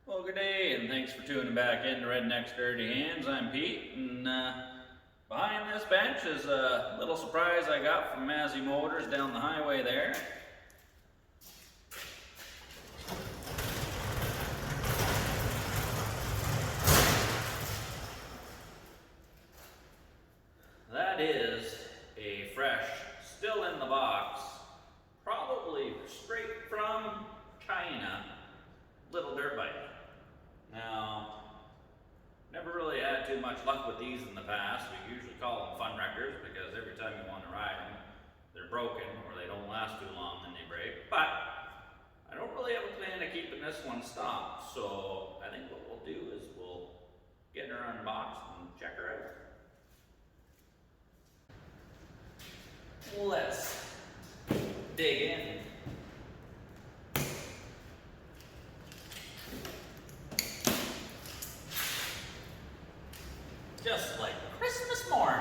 Well, good day, and thanks for tuning back in to Redneck's Dirty Hands. I'm Pete, and behind this bench is a little surprise I got from Mazzy Motors down the highway there. That is a fresh, still in the box, probably straight from China, little dirt bike. Now, never really had too much luck with these in the past. We usually call them fun wreckers because every time you want to ride them, they're broken or they don't last too long and they break. But I don't really have a plan of keeping this one stocked, so I think what we'll do is we'll get her unboxed and check her out. Let's dig in. Just like Christmas morning.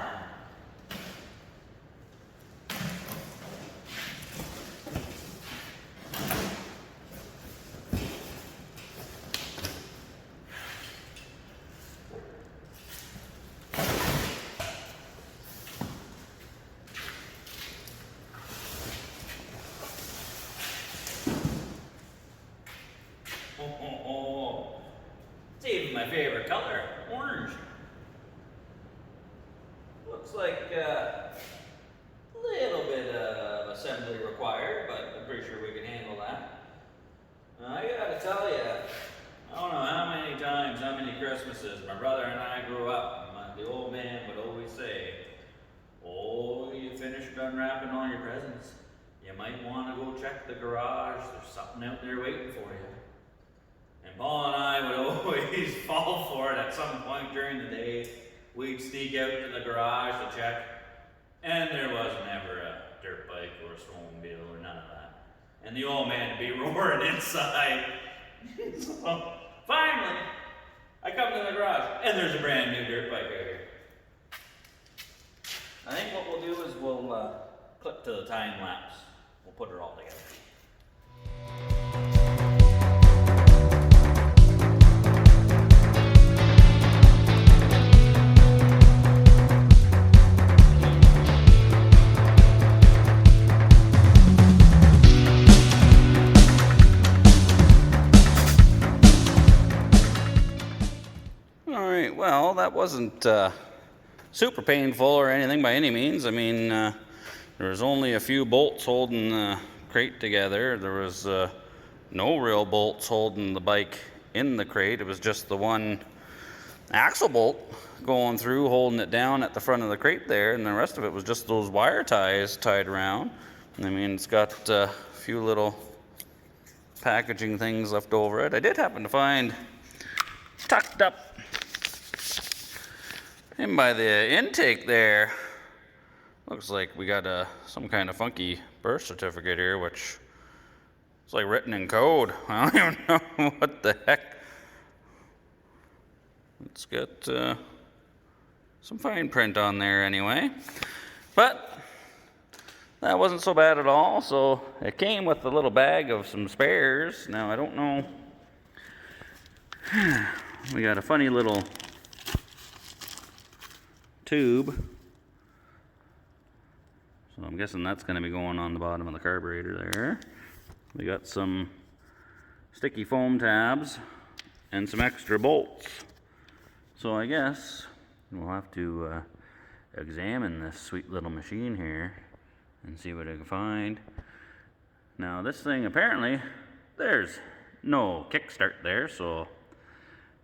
It's even my favorite color, orange. Looks like a little bit of assembly required, but I'm pretty sure we can handle that. I gotta tell you, I don't know how many times, how many Christmases my brother and I grew up, and the old man would always say, "Oh, you finished unwrapping all your presents. You might want to go check the garage. There's something out there waiting for you." And Paul and I would always fall for it at some point during the day. We'd sneak out to the garage to check, and there was never a dirt bike or a snowmobile or none of that. And the old man would be roaring inside. So finally, I come to the garage, and there's a brand new dirt bike out here. I think what we'll do is we'll click to the time lapse. We'll put her all together. Alright, well, that wasn't super painful or anything by any means. I mean, there was only a few bolts holding the crate together. There was no real bolts holding the bike in the crate. It was just the one axle bolt going through, holding it down at the front of the crate there, and the rest of it was just those wire ties tied around. I mean, it's got a few little packaging things left over it. I did happen to find tucked up in by the intake there, looks like we got some kind of funky birth certificate here, which is like written in code. I don't even know what the heck. It's got some fine print on there anyway. But that wasn't so bad at all. So it came with a little bag of some spares. Now I don't know. We got a funny little tube, so I'm guessing that's going to be going on the bottom of the carburetor there. We got some sticky foam tabs and some extra bolts, so I guess we'll have to examine this sweet little machine here and see what I can find. Now this thing, apparently there's no kickstart there, so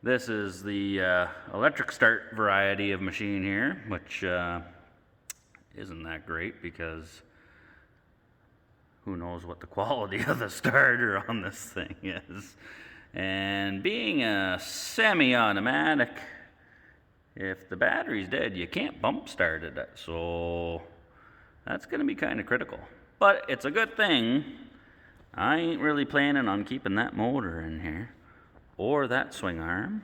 this is the electric start variety of machine here, which isn't that great because who knows what the quality of the starter on this thing is. And being a semi-automatic, if the battery's dead, you can't bump start it, so that's going to be kind of critical. But it's a good thing. I ain't really planning on keeping that motor in here, or that swing arm,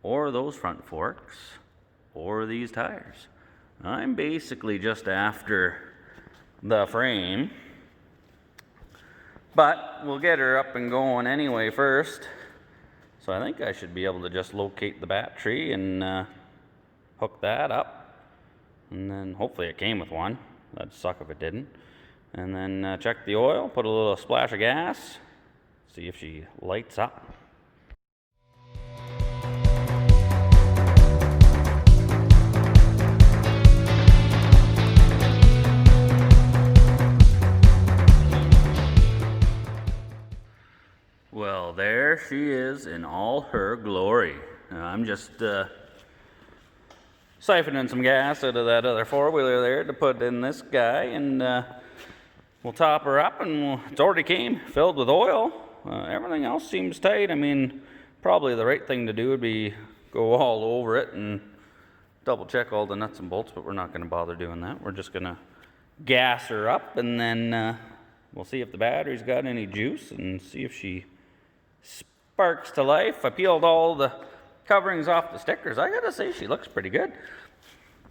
or those front forks, or these tires. I'm basically just after the frame, but we'll get her up and going anyway first. So I think I should be able to just locate the battery and hook that up. And then hopefully it came with one. That'd suck if it didn't. And then check the oil, put a little splash of gas, see if she lights up. Well, there she is in all her glory. I'm just siphoning some gas out of that other four-wheeler there to put in this guy, and we'll top her up, and it's already came filled with oil. Everything else seems tight. I mean, probably the right thing to do would be go all over it and double check all the nuts and bolts, but we're not going to bother doing that. We're just going to gas her up, and then we'll see if the battery's got any juice and see if she sparks to life. I peeled all the coverings off the stickers. I gotta say, she looks pretty good.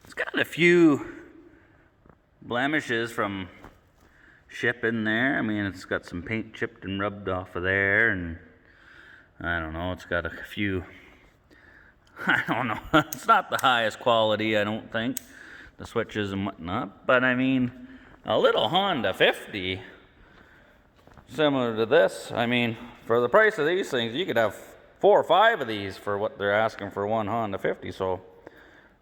It's got a few blemishes from shipping there. I mean, it's got some paint chipped and rubbed off of there, and I don't know, it's got a few, I don't know, it's not the highest quality, I don't think, the switches and whatnot, but I mean, a little Honda 50, similar to this, I mean, for the price of these things, you could have 4 or 5 of these for what they're asking for one Honda 50, so,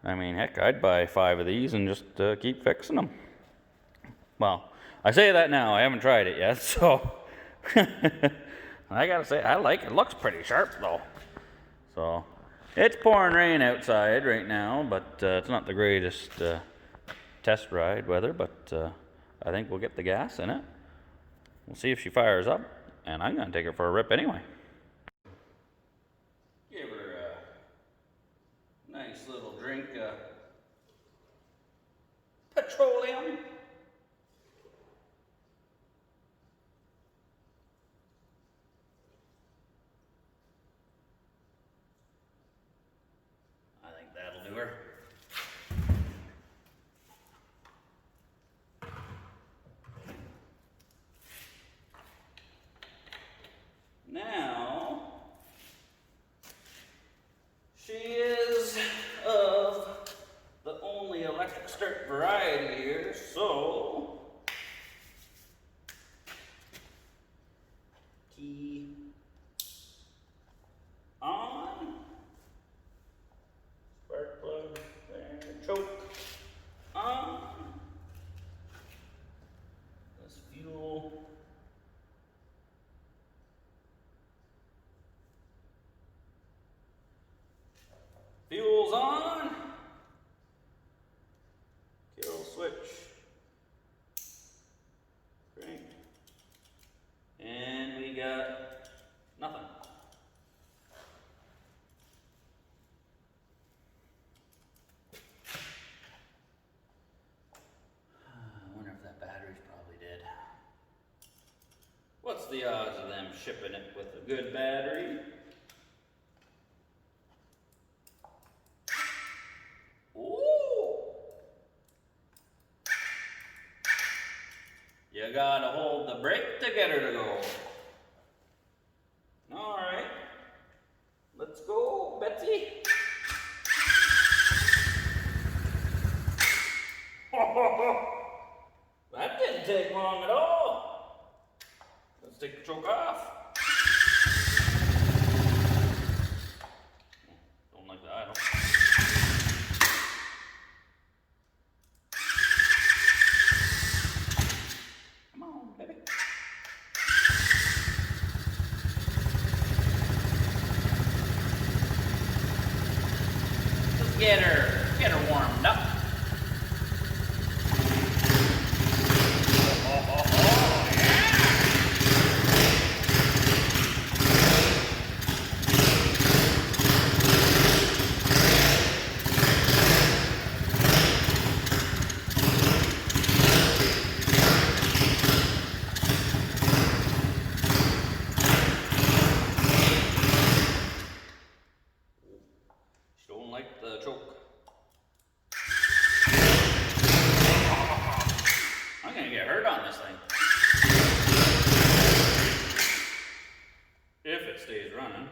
I mean, heck, I'd buy 5 of these and just keep fixing them. Well, I say that now, I haven't tried it yet, so, I gotta say, I like it. It looks pretty sharp, though. So, it's pouring rain outside right now, but it's not the greatest test ride weather, but I think we'll get the gas in it. We'll see if she fires up, and I'm gonna take her for a rip anyway. Give her a nice little drink of petroleum. I think that'll do her. Now, she is of the only electric start variety here, so key on, spark plug there, choke on, this fuel. Fuel's on. Kill switch. Crank. And we got nothing. I wonder if that battery's probably dead. What's the odds of them shipping it with a good battery? You gotta hold the brake to get her to go. Alright. Let's go, Betsy. That didn't take long at all. Let's take the choke off. Don't like the idle. Get her warmed up. Oh, yeah. She don't like the choke. I'm gonna get hurt on this thing. If it stays running.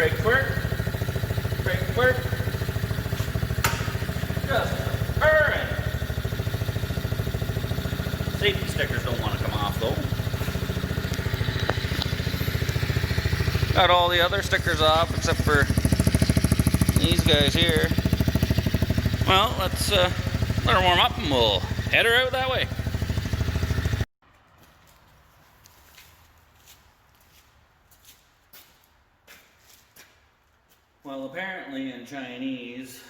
brake squirt. Brake squirt. Just purring. Safety stickers don't want to come off though. Got all the other stickers off except for these guys here. Well, let's let her warm up and we'll head her out that way. Well, apparently in Chinese,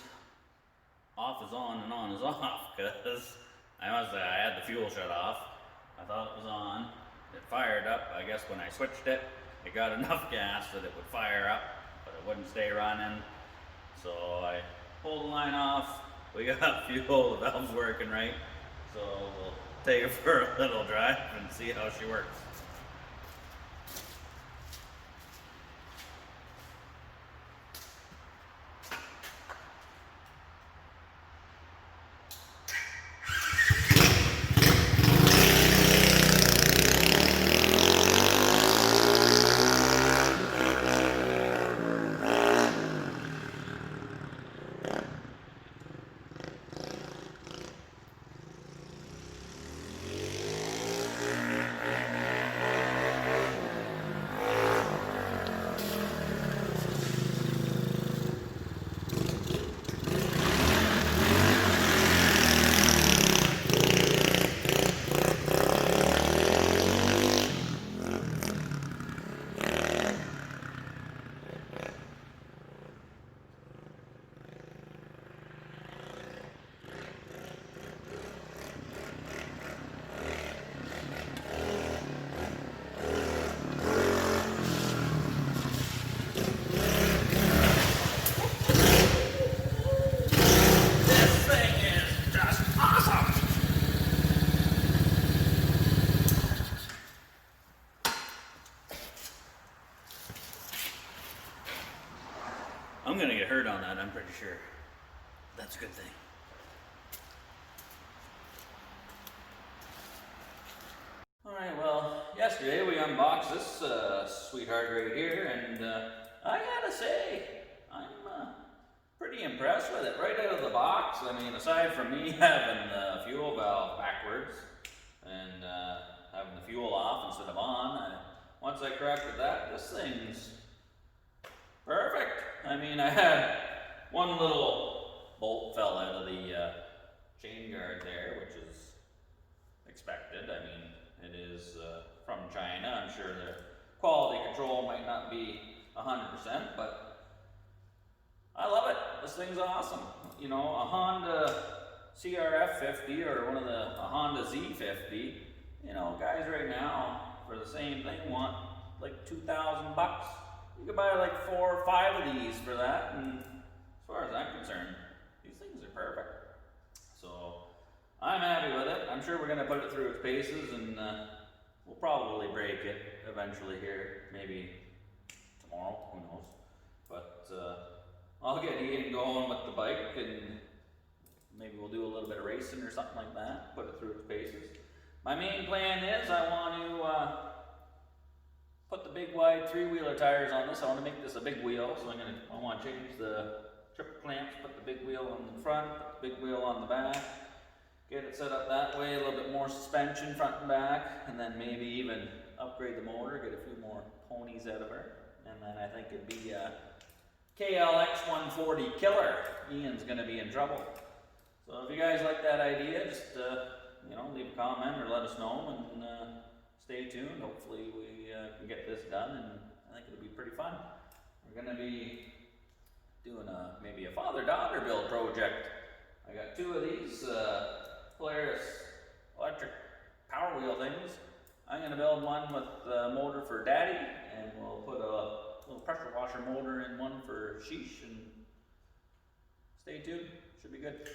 off is on and on is off, because I had the fuel shut off. I thought it was on. It fired up. I guess when I switched it, it got enough gas that it would fire up, but it wouldn't stay running. So I pulled the line off. We got fuel, the valve's working right. So we'll take her for a little drive and see how she works. I'm gonna get hurt on that, I'm pretty sure. That's a good thing. Alright, well, yesterday we unboxed this sweetheart right here, and I gotta say, I'm pretty impressed with it right out of the box. I mean, aside from me having the fuel valve backwards and having the fuel off instead of on, once I corrected that, this thing's perfect. I mean, I had one little bolt fell out of the chain guard there, which is expected. I mean, it is from China. I'm sure their quality control might not be 100%, but I love it. This thing's awesome. You know, a Honda CRF 50 or a Honda Z50, you know, guys right now for the same thing want like $2,000. You could buy like 4 or 5 of these for that, and as far as I'm concerned, these things are perfect. So I'm happy with it. I'm sure we're going to put it through its paces, and we'll probably break it eventually here, maybe tomorrow, who knows. But I'll get Ian going with the bike, and maybe we'll do a little bit of racing or something like that, put it through its paces. My main plan is I want to put the big wide 3-wheeler tires on this. I want to make this a big wheel, so I want to change the triple clamps, put the big wheel on the front, put the big wheel on the back, get it set up that way, a little bit more suspension front and back, and then maybe even upgrade the motor, get a few more ponies out of her, and then I think it'd be a KLX 140 killer. Ian's going to be in trouble. So if you guys like that idea, just you know, leave a comment or let us know, and stay tuned. Hopefully we can get this done, and I think it'll be pretty fun. We're going to be doing maybe a father-daughter build project. I got 2 of these Polaris electric power wheel things. I'm going to build one with a motor for Daddy, and we'll put a little pressure washer motor in one for Sheesh, and stay tuned. Should be good.